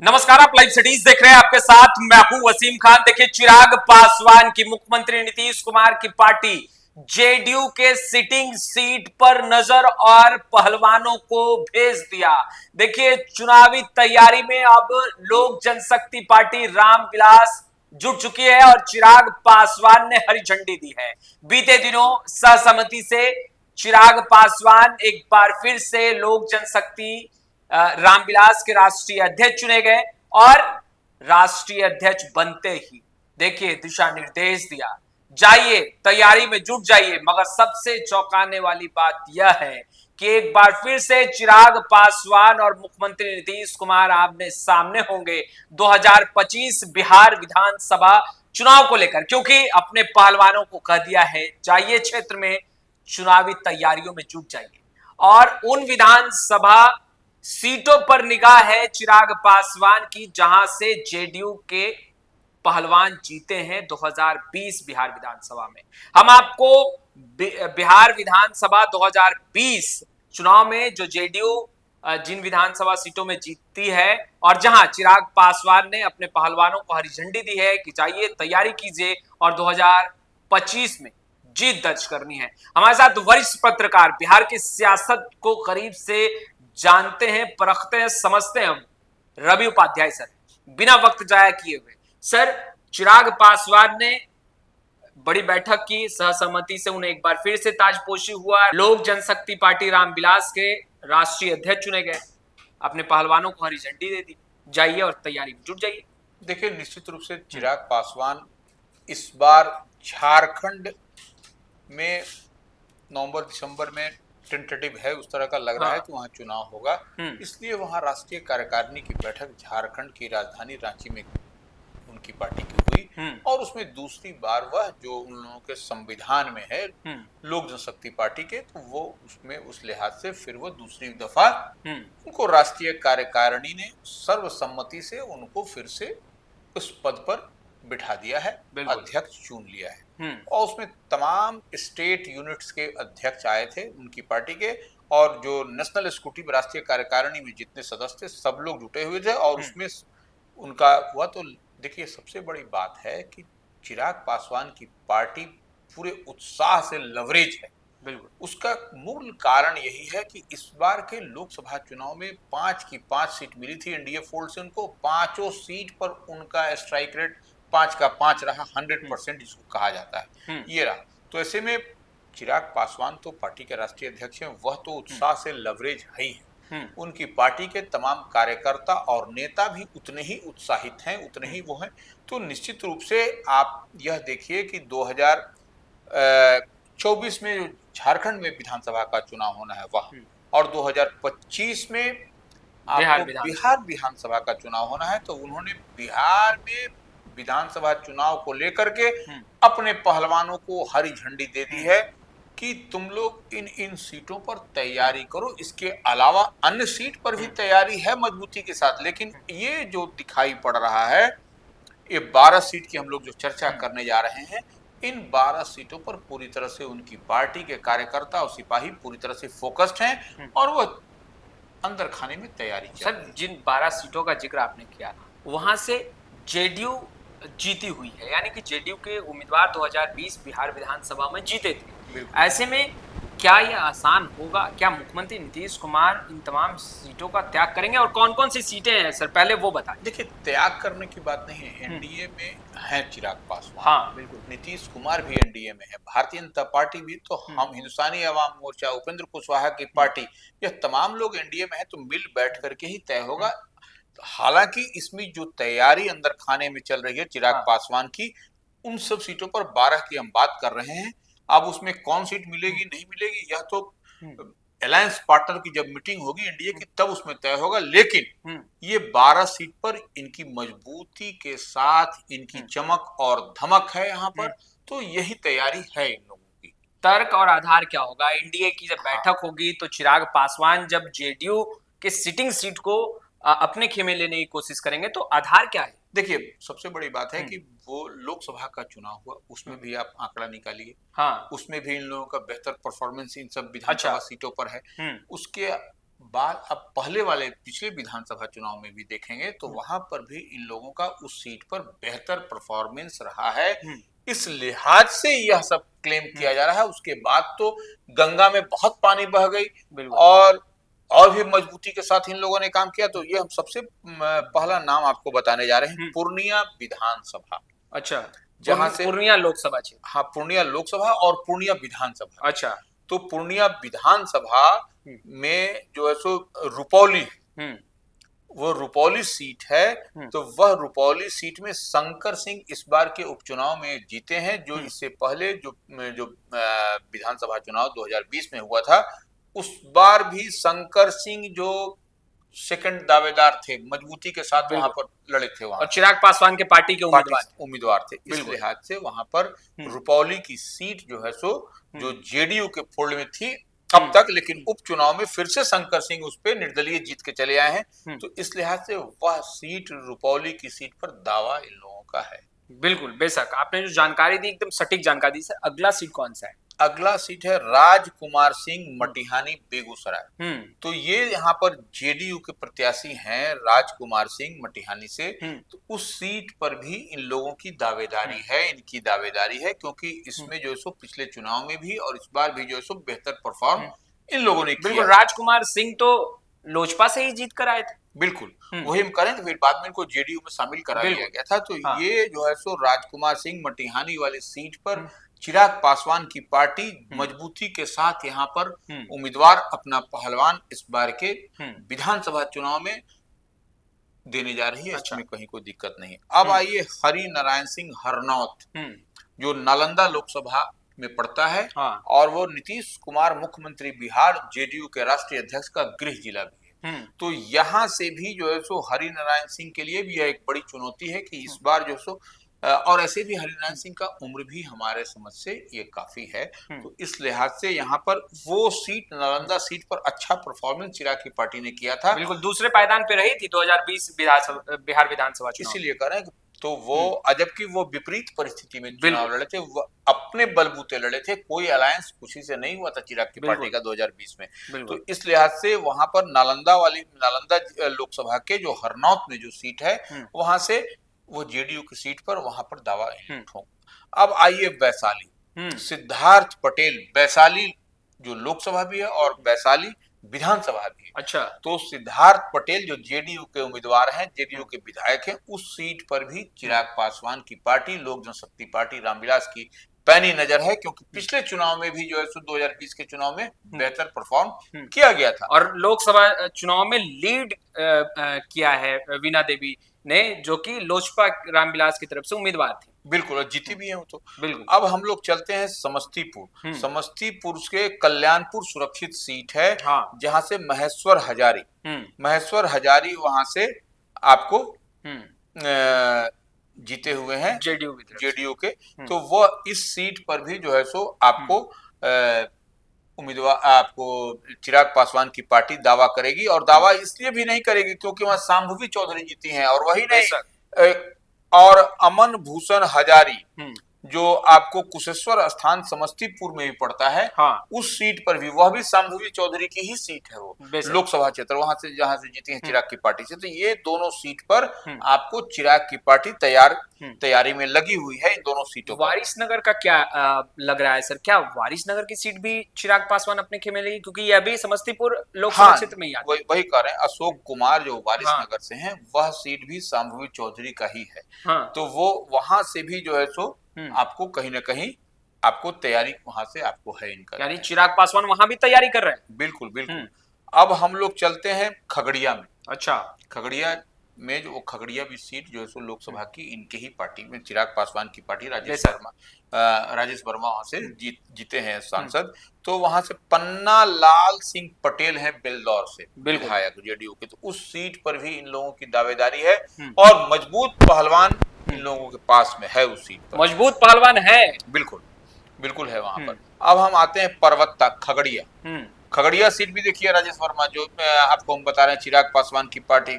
नमस्कार, आप live cities देख रहे हैं। आपके साथ मैं हूं वसीम खान। देखिए, चिराग पासवान की मुख्यमंत्री नीतीश कुमार की पार्टी जेडीयू के सिटिंग सीट पर नजर और पहलवानों को भेज दिया। देखिए, चुनावी तैयारी में अब लोक जनशक्ति पार्टी रामविलास जुट चुकी है और चिराग पासवान ने हरी झंडी दी है। बीते दिनों सहसम्मति से चिराग पासवान एक बार फिर से लोक जनशक्ति रामविलास के राष्ट्रीय अध्यक्ष चुने गए और राष्ट्रीय अध्यक्ष बनते ही देखिए दिशा निर्देश दिया, जाइए तैयारी में जुट जाइए। मगर सबसे चौंकाने वाली बात यह है कि एक बार फिर से चिराग पासवान और मुख्यमंत्री नीतीश कुमार आमने सामने होंगे 2025 बिहार विधानसभा चुनाव को लेकर, क्योंकि अपने पहलवानों को कह दिया है जाइए क्षेत्र में चुनावी तैयारियों में जुट जाइए। और उन विधानसभा सीटों पर निगाह है चिराग पासवान की जहां से जेडीयू के पहलवान जीते हैं 2020 बिहार विधानसभा में। हम आपको बिहार विधानसभा 2020 चुनाव में जो जेडीयू जिन विधानसभा सीटों में जीतती है और जहां चिराग पासवान ने अपने पहलवानों को हरी झंडी दी है कि जाइए तैयारी कीजिए और 2025 में जीत दर्ज करनी है। हमारे साथ वरिष्ठ पत्रकार, बिहार की सियासत को करीब से जानते हैं, परखते हैं, समझते हैं, हम रवि उपाध्याय सर। बिना वक्त जाया किए हुए सर, चिराग पासवान ने बड़ी बैठक की, सहसम्मति से उन्हें एक बार फिर से ताजपोशी हुआ, लोक जनशक्ति पार्टी रामविलास के राष्ट्रीय अध्यक्ष चुने गए, अपने पहलवानों को हरी झंडी दे दी, जाइए और तैयारी में जुट जाइए। देखिए, निश्चित रूप से चिराग पासवान इस बार झारखंड में नवंबर दिसंबर में टेंटेटिव है, उस तरह का लग रहा है कि वहां चुनाव होगा। इसलिए वहां राष्ट्रीय कार्यकारिणी की बैठक झारखंड की राजधानी रांची में उनकी पार्टी की हुई और उसमें दूसरी बार वह जो उन लोगों के संविधान में है लोक जनशक्ति पार्टी के, तो वो उसमें उस लिहाज से फिर वो दूसरी दफा उनको राष्ट्रीय कार्यकारिणी ने सर्वसम्मति से उनको फिर से उस पद पर बिठा दिया है, अध्यक्ष चुन लिया है। और उसमें तमाम स्टेट यूनिट्स के अध्यक्ष आए थे उनकी पार्टी के, और जो नेशनल एक्जीक्यूटिव राष्ट्रीय कार्यकारिणी में जितने सदस्य थे सब लोग जुटे हुए थे और उसमें उनका हुआ। तो देखिए, सबसे बड़ी बात है कि चिराग पासवान की पार्टी पूरे उत्साह से लवरेज है। बिल्कुल, उसका मूल कारण यही है कि इस बार के लोकसभा चुनाव में 5 की 5 सीट मिली थी एनडीए फोल्ड से उनको, पांचों सीट पर उनका स्ट्राइक रेट 5 का 5 रहा, 100% जिसको कहा जाता है ये रहा। तो ऐसे में चिराग पासवान तो पार्टी के राष्ट्रीय अध्यक्ष हैं, वह तो उत्साह से लवरेज है ही है। उनकी पार्टी के तमाम कार्यकर्ता और नेता भी उतने ही उत्साहित हैं, उतने ही वो हैं। तो निश्चित रूप से आप यह देखिए कि 2024 में जो झारखंड में विधानसभा का चुनाव होना है वह, और 2025 में आपको बिहार विधानसभा का चुनाव होना है, तो उन्होंने बिहार में विधानसभा चुनाव को लेकर के अपने पहलवानों को हरी झंडी दे दी है कि तुम लोग इन सीटों पर तैयारी करो। इसके अलावा अन्य सीट पर भी तैयारी है मजबूती के साथ, लेकिन ये जो दिखाई पड़ रहा है, ये 12 सीट की हम लोग जो चर्चा करने जा रहे हैं, इन 12 सीटों पर पूरी तरह से उनकी पार्टी के कार्यकर्ता और सिपाही पूरी तरह से फोकस्ड हैं और वो अंदर खाने में तैयारी कर रहे हैं। सर, जिन 12 सीटों का जिक्र आपने किया, वहां से जेडीयू जीती हुई है, यानी कि जेडीयू के उम्मीदवार 2020 बिहार विधानसभा में जीते थे। ऐसे में क्या यह आसान होगा? क्या मुख्यमंत्री नीतीश कुमार इन तमाम सीटों का त्याग करेंगे और कौन कौन सी सीटें हैं सर, पहले वो बताएं। देखिए, त्याग करने की बात नहीं है, एनडीए में है चिराग पासवान, हाँ बिल्कुल, नीतीश कुमार भी एनडीए में है, भारतीय जनता पार्टी भी, तो हम हिंदुस्तानी अवाम मोर्चा, उपेंद्र कुशवाहा की पार्टी, यह तमाम लोग एनडीए में है, तो मिल बैठ करके ही तय होगा। हालांकि इसमें जो तैयारी अंदर खाने में चल रही है चिराग पासवान की, उन सब सीटों पर 12 की हम बात कर रहे हैं। अब उसमें कौन सीट मिलेगी नहीं मिलेगी, यह तो अलायंस पार्टनर की जब मीटिंग होगी एनडीए की तब उसमें तय होगा। लेकिन ये 12 सीट पर इनकी मजबूती के साथ इनकी चमक और धमक है यहाँ पर, तो यही तैयारी है इन लोगों की। तर्क और आधार क्या होगा? एनडीए की जब बैठक होगी तो चिराग पासवान जब जेडीयू के सिटिंग सीट को अपने खेमे लेने की कोशिश करेंगे, तो आधार क्या है? देखिए, सबसे बड़ी बात है कि वो लोकसभा का चुनाव हुआ, उसमें भी आप आंकड़ा निकालिए, हाँ, उसमें भी इन लोगों का बेहतर परफॉर्मेंस इन सब विधानसभा सीटों पर है। उसके बात अब पहले वाले पिछले विधानसभा चुनाव में भी देखेंगे तो वहां पर भी इन लोगों का उस सीट पर बेहतर परफॉर्मेंस रहा है। इस लिहाज से यह सब क्लेम किया जा रहा है। उसके बाद तो गंगा में बहुत पानी बह गई और भी मजबूती के साथ इन लोगों ने काम किया। तो ये हम सबसे पहला नाम आपको बताने जा रहे हैं, पूर्णिया विधानसभा। अच्छा, जहां से पूर्णिया लोकसभा क्षेत्र। हाँ, पूर्णिया लोकसभा और पूर्णिया विधानसभा। अच्छा, तो पूर्णिया विधानसभा में जो है सो रुपौली, वो रुपौली सीट है। तो वह रुपौली सीट में शंकर सिंह इस बार के उपचुनाव में जीते हैं। जो इससे पहले जो विधानसभा चुनाव 2020 में हुआ था, उस बार भी शंकर सिंह जो सेकंड दावेदार थे, मजबूती के साथ वहां पर लड़े थे वहां, और चिराग पासवान के पार्टी के उम्मीदवार थे। इस लिहाज से वहां पर रुपौली की सीट जो है सो जो जेडीयू के फोल्ड में थी अब तक, लेकिन उपचुनाव में फिर से शंकर सिंह उस पे निर्दलीय जीत के चले आए हैं। तो इस लिहाज से वह सीट, रुपौली की सीट पर दावा इन लोगों का है। बिल्कुल, बेशक आपने जो जानकारी दी एकदम सटीक जानकारी दी। सर, अगला सीट कौन सा है? अगला सीट है राजकुमार सिंह मटिहानी बेगूसराय। तो ये यहाँ पर जेडीयू के प्रत्याशी हैं राजकुमार सिंह मटिहानी से। तो उस सीट पर भी इन लोगों की दावेदारी है, इनकी दावेदारी है, क्योंकि इसमें जो है सो पिछले चुनाव में भी और इस बार भी जो है सो बेहतर परफॉर्म इन लोगों ने किया। बिल्कुल, राजकुमार सिंह तो लोजपा से ही जीत कर आए थे। बिल्कुल, वही हम करें। तो फिर बाद में इनको जेडीयू में शामिल करा दिया गया था। तो ये जो है सो राजकुमार सिंह मटिहानी वाली सीट पर चिराग पासवान की पार्टी मजबूती के साथ यहाँ पर उम्मीदवार अपना पहलवान इस बार के विधानसभा चुनाव में देने जा रही है। इसमें कहीं कोई दिक्कत नहीं। अब आइए हरि नारायण सिंह हरनौत, जो नालंदा लोकसभा में पड़ता है और वो नीतीश कुमार मुख्यमंत्री बिहार जेडीयू के राष्ट्रीय अध्यक्ष का गृह जिला भी है। तो यहाँ से भी जो है सो हरि नारायण सिंह के लिए भी यह एक बड़ी चुनौती है कि इस बार जो है सो, और ऐसे भी हरिनारायण सिंह का उम्र भी हमारे समझ से ये काफी है। तो इस लिहाज से यहाँ पर वो सीट, नालंदा सीट पर अच्छा परफॉर्मेंस चिराग की पार्टी ने किया था। बिल्कुल, दूसरे पायदान पे रही थी 2020 बिहार विधानसभा चुनाव। इसीलिए कह रहे हैं तो वो जबकि वो विपरीत परिस्थिति में चुनाव लड़े थे, वो अपने बलबूते लड़े थे, कोई अलायंस किसी से नहीं हुआ था चिराग की पार्टी का 2020 में। तो इस लिहाज से वहां पर नालंदा लोकसभा के जो हरनौत में जो सीट है, वहां से वो जेडीयू की सीट पर वहां पर दावा ठोंक। अब आइए वैशाली, सिद्धार्थ पटेल, वैशाली जो लोकसभा भी है और वैशाली विधानसभा भी है। अच्छा, तो सिद्धार्थ पटेल जो जेडीयू के उम्मीदवार हैं, जेडीयू के विधायक हैं, उस सीट पर भी चिराग पासवान की पार्टी, लोक जनशक्ति पार्टी रामविलास की पैनी नजर है, क्योंकि पिछले चुनाव में भी जो है 2020 के चुनाव में बेहतर परफॉर्म किया गया था और लोकसभा चुनाव में लीड किया है वीणा देवी ने, जो कि लोजपा रामविलास की तरफ से उम्मीदवार थी। बिल्कुल, और जीती भी है वो तो। बिल्कुल। अब हम लोग चलते हैं समस्तीपुर। समस्तीपुर के कल्याणपुर सुरक्षित सीट है, जहां से महेश्वर हजारी वहां से आपको जीते हुए हैं जेडीयू के। तो वह इस सीट पर भी जो है सो आपको उम्मीदवार, आपको चिराग पासवान की पार्टी दावा करेगी। और दावा इसलिए भी नहीं करेगी क्योंकि वहां शांभवी चौधरी जीती हैं, और वही नहीं, और अमन भूषण हजारी जो आपको कुशेश्वर स्थान समस्तीपुर में भी पड़ता है, उस सीट पर भी, वह भी शांभवी चौधरी की ही सीट है, वो लोकसभा क्षेत्र, वहां से जहां से जीती है चिराग की पार्टी से। तो ये दोनों सीट पर आपको चिराग की पार्टी तैयारी में लगी हुई है इन दोनों सीटों पर। वारिसनगर का क्या लग रहा है सर? क्या वारिसनगर की सीट भी चिराग पासवान अपने खेमे लेगी? क्योंकि ये अभी समस्तीपुर लोकसभा क्षेत्र में ही आता है। वही कह रहे हैं, अशोक कुमार जो वारिसनगर से हैं, वह सीट भी शांभवी चौधरी का ही है। तो वो वहां से भी जो है सो आपको कहीं ना कहीं आपको तैयारी वहां से आपको है इनका, यानी चिराग पासवान वहां भी तैयारी कर रहे हैं। बिल्कुल बिल्कुल। अब हम लोग चलते हैं खगड़िया में। अच्छा, खगड़िया में जो खगड़िया भी सीट जो है सो लोकसभा की इनके ही पार्टी में, चिराग पासवान की पार्टी, राजेश वर्मा वहां से जीते हैं सांसद। तो वहां से पन्ना लाल सिंह पटेल है बेलदौर से विधायक जेडीयू के। तो उस सीट पर भी इन लोगों की दावेदारी है और मजबूत पहलवान इन लोगों के पास में है। उस सीट पर मजबूत पहलवान है, बिल्कुल है वहां पर। अब हम आते हैं परवत्ता, खगड़िया सीट भी देखिए राजेश वर्मा जो आपको हम बता रहे हैं चिराग पासवान की पार्टी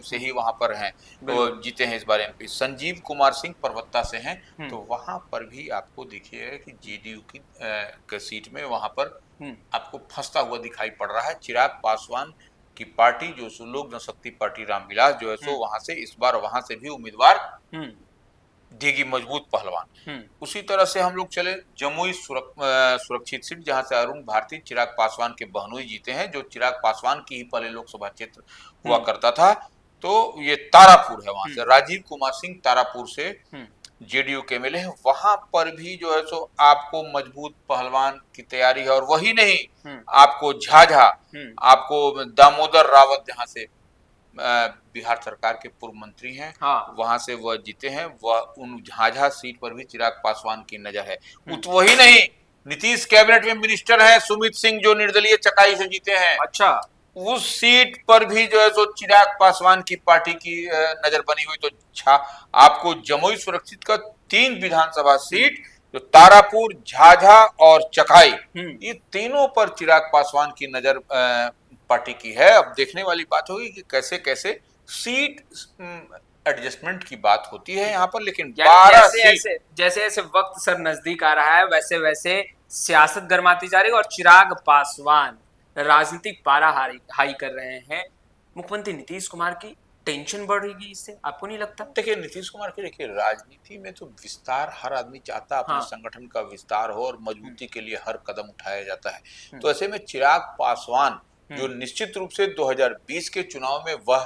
से ही वहां पर हैं, वो जीते हैं इस बार एमपी। संजीव कुमार सिंह परवत्ता से हैं। तो वहां पर भी आपको देखिए कि जेडीयू की सीट में वहां पर आपको फंसता हुआ दिखाई पड़ रहा है। चिराग पासवान की पार्टी जो सो लोक जनशक्ति पार्टी रामविलास जो है सो वहां से इस बार वहां से भी उम्मीदवार देगी मजबूत पहलवान। उसी तरह से हम लोग चले जमुई सुरक्षित सीट, जहां से अरुण भारती चिराग पासवान के बहनोई जीते हैं, जो चिराग पासवान की ही पहले लोकसभा क्षेत्र हुआ करता था। तो ये तारापुर है, वहां से राजीव कुमार सिंह तारापुर से जेडीयू के एमएलए हैं। वहां पर भी जो है सो आपको मजबूत पहलवान की तैयारी है। और वही नहीं, आपको झाझा, आपको दामोदर रावत जहां से बिहार सरकार के पूर्व मंत्री हैं, वहां से वह जीते हैं, वह उन झाझा सीट पर भी चिराग पासवान की नजर है। वही नहीं, नीतीश कैबिनेट में मिनिस्टर है सुमित सिंह, जो निर्दलीय चकाई से जीते हैं। अच्छा, उस सीट पर भी जो है सो चिराग पासवान की पार्टी की नजर बनी हुई। तो आपको जमुई सुरक्षित का 3 विधानसभा सीट, जो तारापुर, झाझा और चकाई, ये तीनों पर चिराग पासवान की नजर पार्टी की है। अब देखने वाली बात होगी कि कैसे कैसे सीट एडजस्टमेंट की बात होती है यहाँ पर। लेकिन 12 सीट, जैसे जैसे वक्त सर नजदीक आ रहा है, वैसे वैसे सियासत गर्माती जा रही है और चिराग पासवान राजनीतिक पारा हाई कर रहे हैं। मुख्यमंत्री नीतीश कुमार की टेंशन बढ़ेगी इससे, आपको नहीं लगता? देखिए नीतीश कुमार की, देखिए राजनीति में तो विस्तार हर आदमी चाहता है, अपने संगठन का विस्तार हो और मजबूती के लिए हर कदम उठाया जाता है। तो ऐसे में चिराग पासवान जो निश्चित रूप से 2020 के चुनाव में वह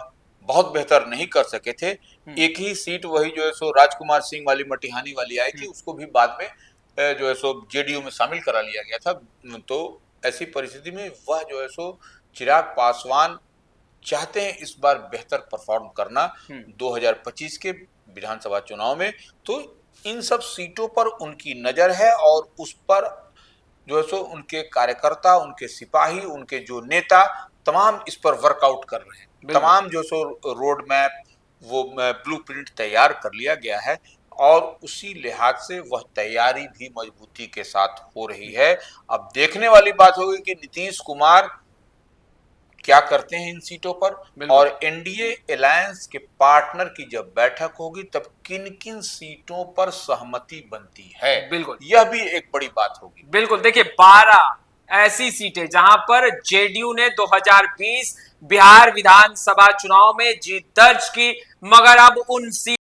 बहुत बेहतर नहीं कर सके थे, एक ही सीट वही जो है सो राजकुमार सिंह वाली मटिहानी वाली आई थी, उसको भी बाद में जो है सो जेडीयू में शामिल करा लिया गया था। तो ऐसी परिस्थिति में वह जो है सो चिराग पासवान चाहते हैं इस बार बेहतर परफॉर्म करना 2025 के विधानसभा चुनाव में। तो इन सब सीटों पर उनकी नजर है और उस पर जो है सो उनके कार्यकर्ता, उनके सिपाही, उनके जो नेता तमाम इस पर वर्कआउट कर रहे हैं। तमाम जो सो रोड मैप, वो ब्लूप्रिंट तैयार कर लिया गया है और उसी लिहाज से वह तैयारी भी मजबूती के साथ हो रही है। अब देखने वाली बात होगी कि नीतीश कुमार क्या करते हैं इन सीटों पर, और एनडीए अलायंस के पार्टनर की जब बैठक होगी तब किन किन सीटों पर सहमति बनती है। बिल्कुल, यह भी एक बड़ी बात होगी। बिल्कुल, देखिए 12 ऐसी सीटें जहां पर जेडीयू ने 2020 बिहार विधानसभा चुनाव में जीत दर्ज की, मगर अब उन सीट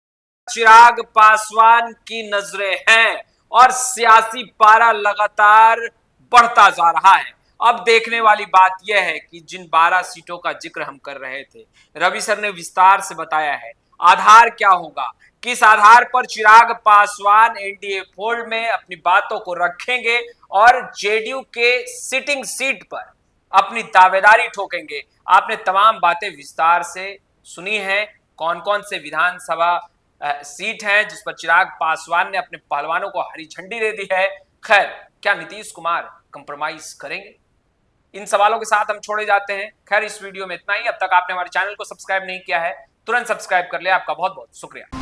चिराग पासवान की नजरें हैं और सियासी पारा लगातार बढ़ता जा रहा है। अब देखने वाली बात यह है कि जिन 12 सीटों का जिक्र हम कर रहे थे, रवि सर ने विस्तार से बताया है। आधार क्या होगा, किस आधार पर चिराग पासवान एनडीए फोल्ड में अपनी बातों को रखेंगे और जेडीयू के सिटिंग सीट पर अपनी दावेदारी ठोकेंगे। आपने तमाम बातें विस्तार से सुनी हैं, कौन कौन से विधानसभा सीट है जिस पर चिराग पासवान ने अपने पहलवानों को हरी झंडी दे दी है। खैर, क्या नीतीश कुमार कंप्रोमाइज करेंगे? इन सवालों के साथ हम छोड़े जाते हैं। खैर, इस वीडियो में इतना ही। अब तक आपने हमारे चैनल को सब्सक्राइब नहीं किया है, तुरंत सब्सक्राइब कर ले। आपका बहुत बहुत शुक्रिया।